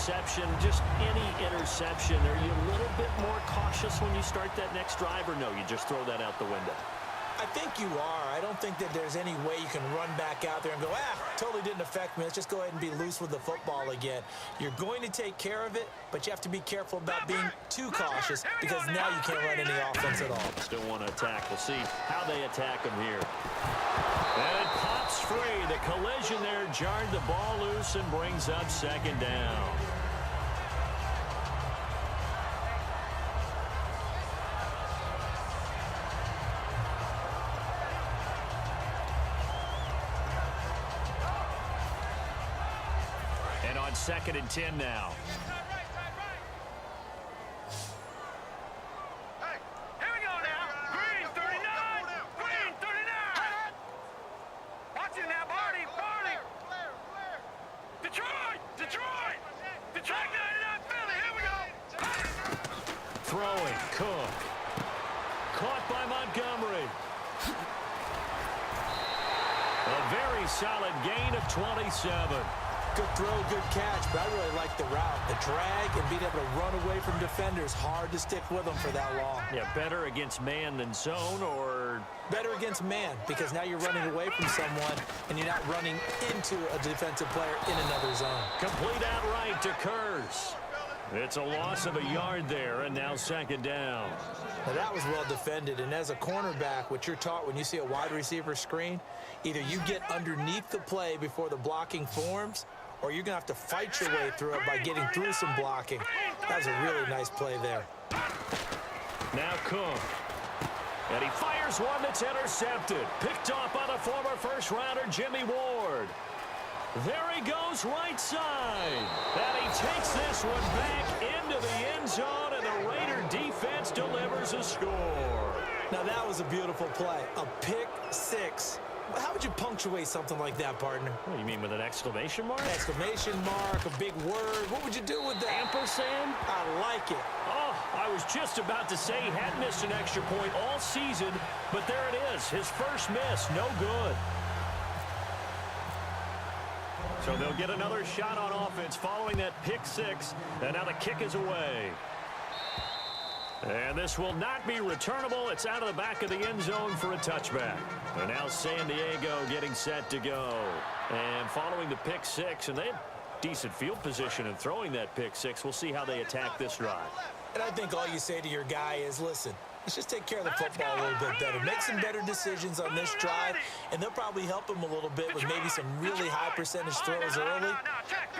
interception, just any interception, are you a little bit more cautious when you start that next drive, or no, you just throw that out the window? I think you are. I don't think that there's any way you can run back out there and go, totally didn't affect me. Let's just go ahead and be loose with the football again. You're going to take care of it, but you have to be careful about being too cautious because now you can't run any offense at all. Still want to attack. We'll see how they attack him here. And it pops free. The collision there jarred the ball loose and brings up second down. And on 2nd and 10 now. Throwing, Cook. Caught by Montgomery. A very solid gain of 27. Good throw, good catch, but I really like the route. The drag and being able to run away from defenders, hard to stick with them for that long. Yeah, better against man than zone, or? Better against man, because now you're running away from someone and you're not running into a defensive player in another zone. Complete outright to Kurz. It's a loss of a yard there, and now 2nd down. Now that was well defended, and as a cornerback, what you're taught when you see a wide receiver screen, either you get underneath the play before the blocking forms, or you're going to have to fight your way through it by getting through some blocking. That was a really nice play there. Now Cook. And he fires one that's intercepted. Picked off by the former first-rounder Jimmy Ward. There he goes right side. And he takes this one back into the end zone, and the Raider defense delivers a score. Now that was a beautiful play. A pick six. How would you punctuate something like that, partner? What do you mean, with an exclamation mark? Exclamation mark, a big word. What would you do with that? Ampersand? I like it. Oh, I was just about to say he hadn't missed an extra point all season, but there it is. His first miss, no good. So they'll get another shot on offense following that pick six, and now the kick is away. And this will not be returnable. It's out of the back of the end zone for a touchback. And now San Diego getting set to go. And following the pick six, and they had decent field position in throwing that pick six. We'll see how they attack this drive. And I think all you say to your guy is, listen, let's just take care of the football a little bit better. Make some better decisions on this drive, and they'll probably help him a little bit with maybe some really high percentage throws early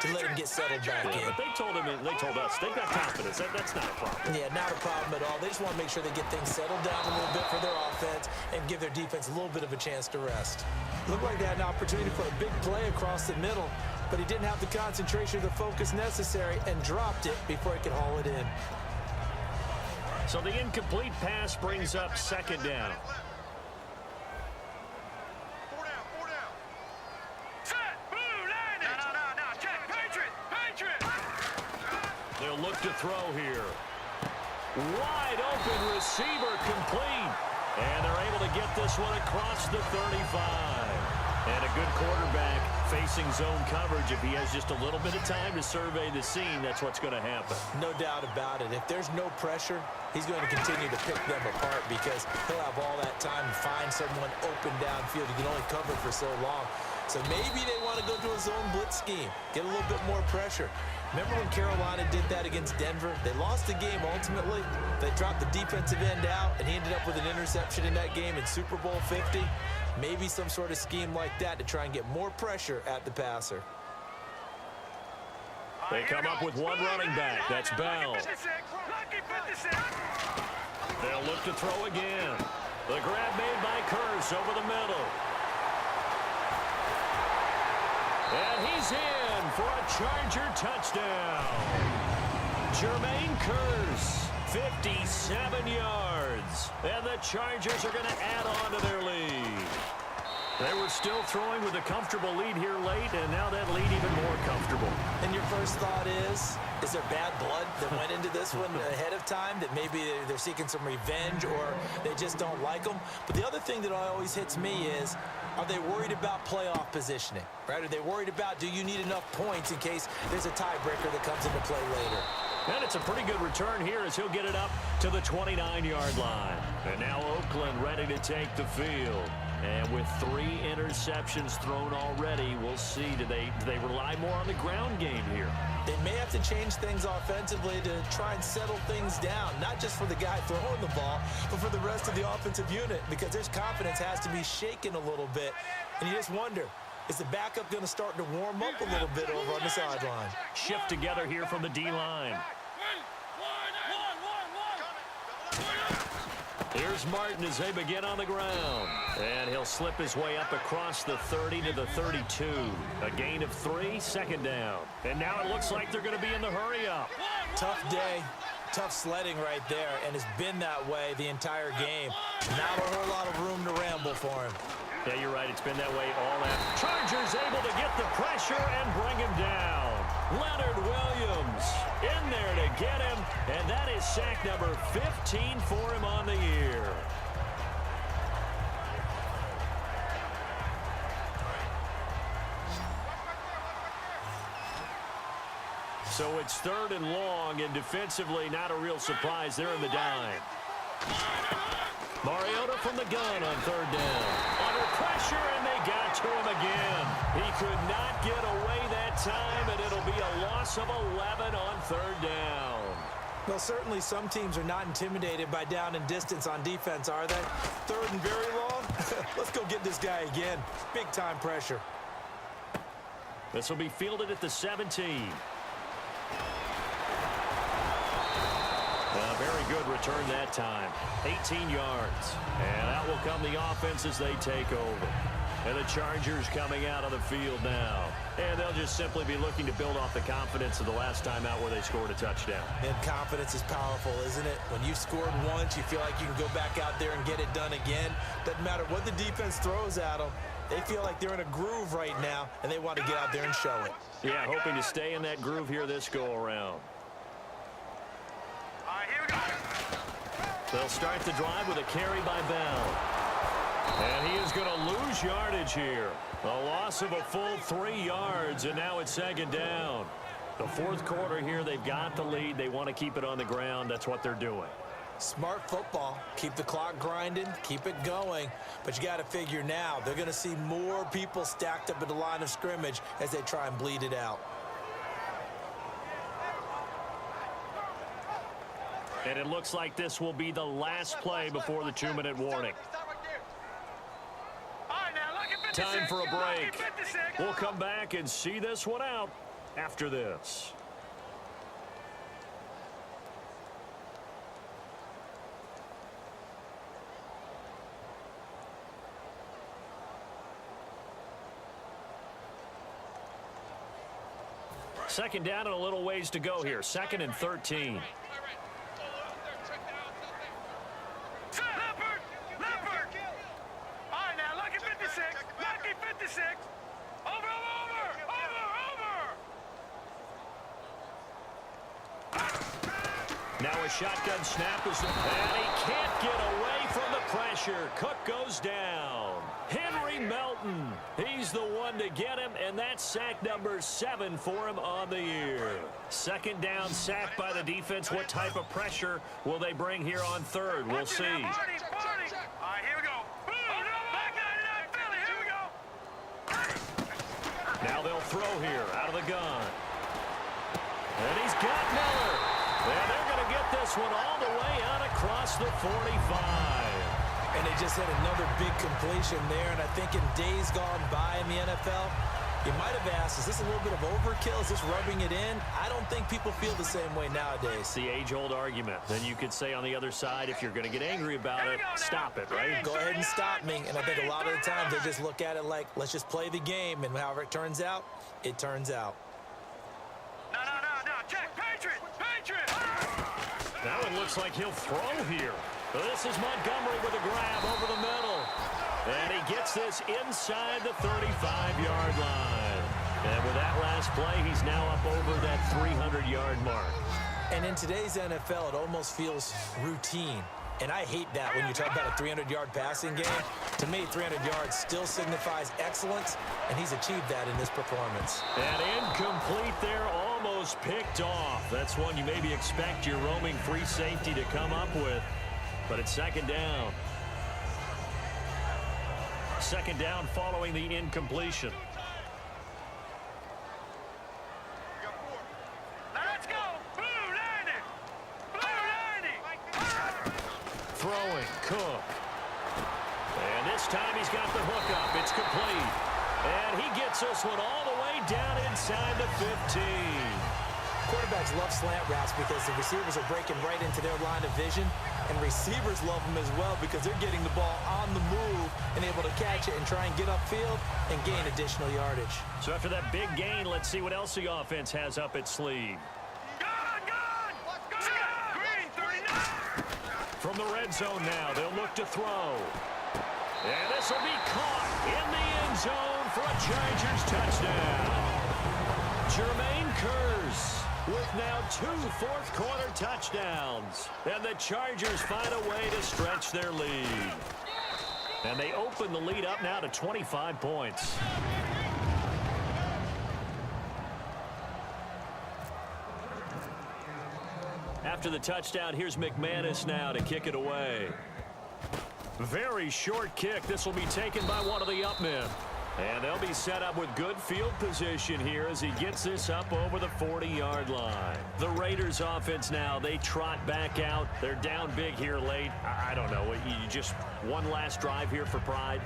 to let him get settled back in. But they told us, they've got confidence. That's not a problem. Yeah, not a problem at all. They just want to make sure they get things settled down a little bit for their offense and give their defense a little bit of a chance to rest. Looked like they had an opportunity for a big play across the middle, but he didn't have the concentration or the focus necessary and dropped it before he could haul it in. So the incomplete pass brings up second down. Four down. Set, blue, line it. No, check, Patriot. They'll look to throw here. Wide open receiver complete. And they're able to get this one across the 35. And a good quarterback facing zone coverage. If he has just a little bit of time to survey the scene, that's what's going to happen. No doubt about it. If there's no pressure, he's going to continue to pick them apart because he'll have all that time to find someone open downfield. He can only cover for so long. So maybe they want to go to a zone blitz scheme, get a little bit more pressure. Remember when Carolina did that against Denver? They lost the game ultimately. They dropped the defensive end out, and he ended up with an interception in that game in Super Bowl 50. Maybe some sort of scheme like that to try and get more pressure at the passer. They come up with one running back. That's Bell. They'll look to throw again. The grab made by Kurz over the middle. And he's in for a Charger touchdown. Jermaine Kurz, 57 yards. And the Chargers are going to add on to their lead. They were still throwing with a comfortable lead here late, and now that lead even more comfortable. And your first thought is there bad blood that went into this one ahead of time, that maybe they're seeking some revenge or they just don't like them? But the other thing that always hits me is Are they worried about playoff positioning, right? Are they worried about, do you need enough points in case there's a tiebreaker that comes into play later? And it's a pretty good return here as he'll get it up to the 29-yard line. And now Oakland ready to take the field. And with 3 interceptions thrown already, we'll see, do they rely more on the ground game here? They may have to change things offensively to try and settle things down, not just for the guy throwing the ball, but for the rest of the offensive unit, because their confidence has to be shaken a little bit. And you just wonder, is the backup going to start to warm up a little bit over on the sideline? Shift together here from the D-line. Here's Martin as they begin on the ground. And he'll slip his way up across the 30 to the 32. A gain of 3, second down. And now it looks like they're going to be in the hurry-up. Tough day, tough sledding right there, and it's been that way the entire game. Not a whole lot of room to ramble for him. Yeah, you're right. It's been that way all that. Chargers able to get the pressure and bring him down. Leonard Williams in there to get him, and that is sack number 15 for him on the year. So it's 3rd and long, and defensively not a real surprise. They're in the dime. Mariota from the gun on 3rd down. Under pressure, and they got to him again. He could not get away that time, and it'll be a loss of 11 on 3rd down. Well, certainly some teams are not intimidated by down and distance on defense, are they? 3rd and very long? Let's go get this guy again. Big-time pressure. This will be fielded at the 17. A very good return that time. 18 yards. And out will come the offense as they take over. And the Chargers coming out of the field now. And they'll just simply be looking to build off the confidence of the last time out where they scored a touchdown. And confidence is powerful, isn't it? When you've scored once, you feel like you can go back out there and get it done again. Doesn't matter what the defense throws at them. They feel like they're in a groove right now, and they want to get out there and show it. Yeah, hoping to stay in that groove here this go-around. They'll start the drive with a carry by Bell. And he is going to lose yardage here. A loss of a full 3 yards, and now it's 2nd down. The 4th quarter here, they've got the lead. They want to keep it on the ground. That's what they're doing. Smart football. Keep the clock grinding, keep it going. But you got to figure now, they're going to see more people stacked up at the line of scrimmage as they try and bleed it out. And it looks like this will be the last play before the 2-minute warning. Time for a break. We'll come back and see this one out after this. Second down and a little ways to go here. 2nd and 13. Now a shotgun snap is, and he can't get away from the pressure. Cook goes down. Henry Melton, he's the one to get him, and that's sack number 7 for him on the year. 2nd down, sack by the defense. What type of pressure will they bring here on 3rd? We'll see. All right, here we go. Back 99 Philly, here we go. Now they'll throw here out of the gun. And he's got Miller. And they're going to get this one all the way out across the 45. And they just had another big completion there. And I think in days gone by in the NFL, you might have asked, is this a little bit of overkill? Is this rubbing it in? I don't think people feel the same way nowadays. It's the age-old argument. Then you could say on the other side, if you're going to get angry about it, stop it, right? Go ahead and stop me. And I think a lot of the times they just look at it like, let's just play the game. And however it turns out, it turns out. No. Check. Patriot. Now it looks like he'll throw here. This is Montgomery with a grab over the middle. And he gets this inside the 35-yard line. And with that last play, he's now up over that 300-yard mark. And in today's NFL, it almost feels routine. And I hate that when you talk about a 300-yard passing game. To me, 300 yards still signifies excellence, and he's achieved that in this performance. And incomplete there, almost picked off. That's one you maybe expect your roaming free safety to come up with, but it's second down. Second down following the incompletion. Let's go. Blue 90. Blue 90. Throwing, Cook. And this time he's got the hook up. It's complete. And he gets this one all the way down inside the 15. Quarterbacks love slant routes because the receivers are breaking right into their line of vision, and receivers love them as well because they're getting the ball on the move and able to catch it and try and get upfield and gain additional yardage. So after that big gain, let's see what else the offense has up its sleeve. Green 39. From the red zone now, they'll look to throw. And this will be caught in the end zone for a Chargers touchdown. Jermaine Kearse with now 2 fourth-quarter touchdowns. And the Chargers find a way to stretch their lead. And they open the lead up now to 25 points. After the touchdown, here's McManus now to kick it away. Very short kick. This will be taken by one of the up men. And they'll be set up with good field position here as he gets this up over the 40-yard line. The Raiders offense now, they trot back out. They're down big here late. I don't know. You just one last drive here for pride?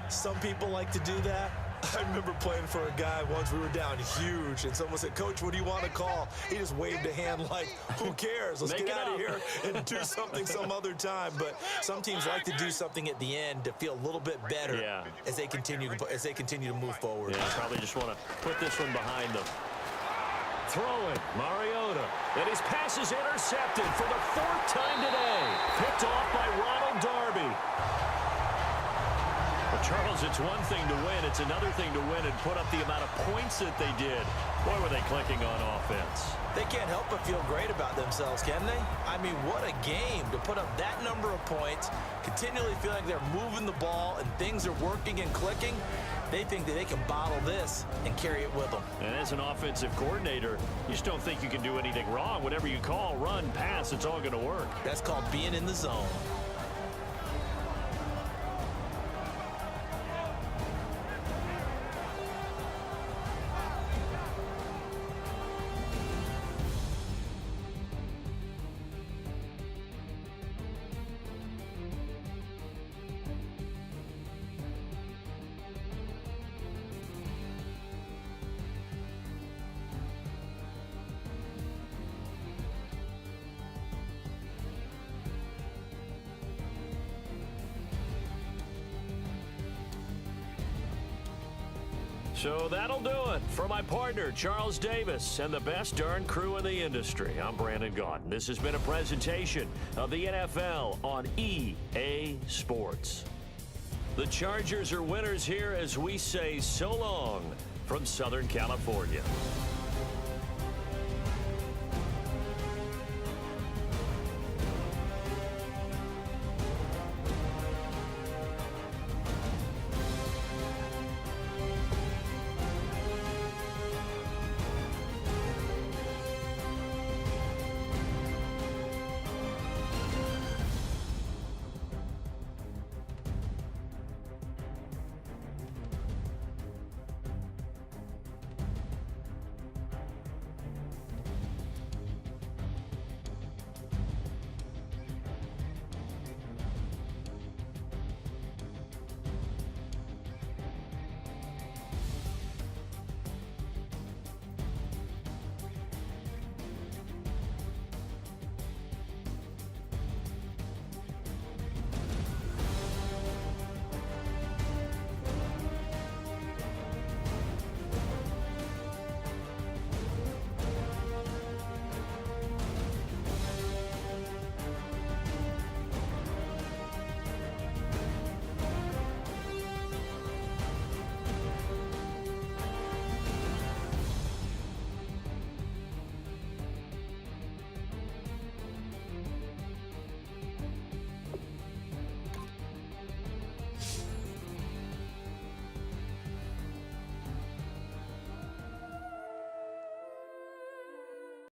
Some people like to do that. I remember playing for a guy once. We were down huge, and someone said, "Coach, what do you want to call?" He just waved a hand like, who cares? Let's get out of here and do something some other time. But some teams like to do something at the end to feel a little bit better as they continue to move forward. Yeah, probably just want to put this one behind them. Throwing, Mariota. And his pass is intercepted for the 4th time today. Picked off by Ronald Darby. Well, Charles, it's one thing to win. It's another thing to win and put up the amount of points that they did. Boy, were they clicking on offense. They can't help but feel great about themselves, can they? I mean, what a game to put up that number of points, continually feel like they're moving the ball and things are working and clicking. They think that they can bottle this and carry it with them. And as an offensive coordinator, you just don't think you can do anything wrong. Whatever you call, run, pass, it's all going to work. That's called being in the zone. So that'll do it. For my partner, Charles Davis, and the best darn crew in the industry, I'm Brandon Gaudin. This has been a presentation of the NFL on EA Sports. The Chargers are winners here as we say so long from Southern California.